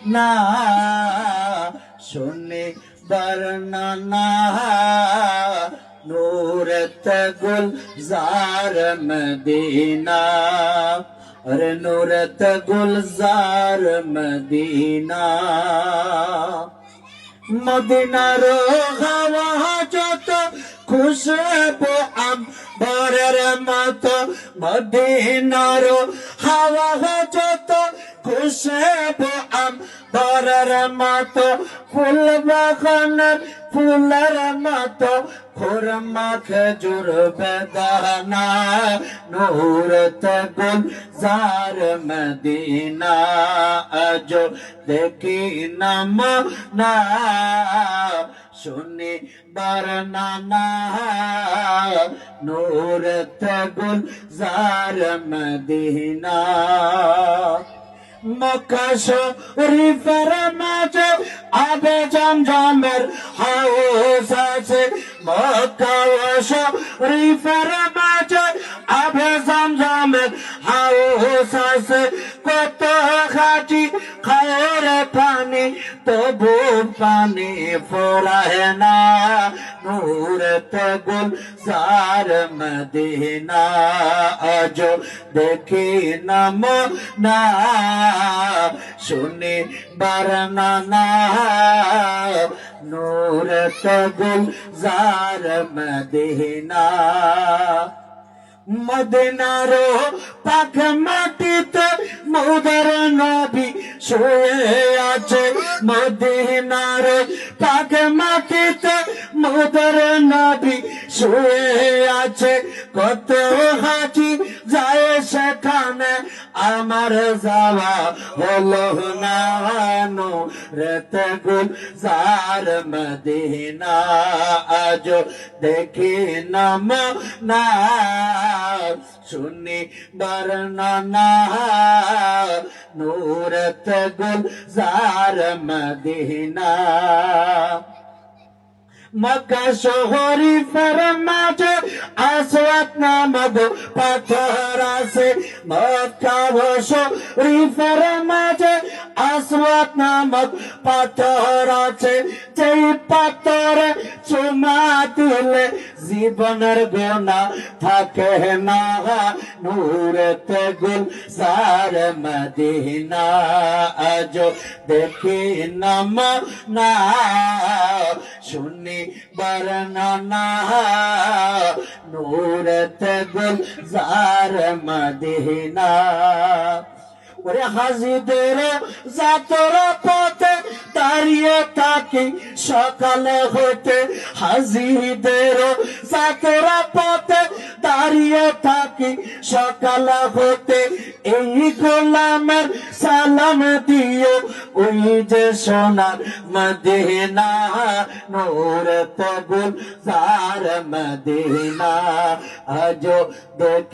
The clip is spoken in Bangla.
না শুনি বর্ণনা নূরত গুলজার মদিনা अरे नूरत गुलजार मदीना मदीना रो हवा যত খুশবু আম্বরের মতো মদিনা রো হাওয়া যত খুশবু আম্বরের মতো ফুল বাগানের ফুলের মতো খুরমা খেজুর বেদানা নূরত গুলজার মদিনা আজো দেখি নাম না শুনি বর্ণনা নূরত গুলজার মদিনা মক্কা শরীফের মাঝে আবে জমজমের হাউস আছে মক্কা শরীফের মাঝে আবে জমজমের হাউস আছে কত খাটি খায়ের পানি তবু পানি ফোরায় না নূরত গুলজার মদিনা আজো দেখি নাম না শুনি বর্ণনা নূরত গুলজার মদিনা মদিনারো পাক মাটিতে মোদের নবী শুয়ে আছে মদিনারো পাক মাটিতে মোদের নবী শুয়ে আছে কত হাজি যায় সেখানে আমার যাওয়া হলো না নূরত গুলজার মদিনা আজো দেখি নাম না শুনি বর্ণনা নূরত গুলজার মদিনা মক্কা শরীফের মাঝে আসওয়াদ নামক পাথর আছে মক্কা শরীফের মাঝে আসওয়াদ নামক পাথর আছে যেই পাথরে চুমা দিলে জীবনের গুনাহ থাকে না নূরত গুলজার মদিনা আজো দেখি নাম না শুনি বর্ণনা নূরত গুলজার মদিনা ওরে হাজিদের যাতর পথে দাঁড়িয়ে থাকি সকালে হতে হাজিদের যাতর পথে দাঁড়িয়ে থাকি সকালে হতে এই গোলামের সালাম দিও ওই যে সোনার মদিনা নূরত গুলজার মদিনা আজো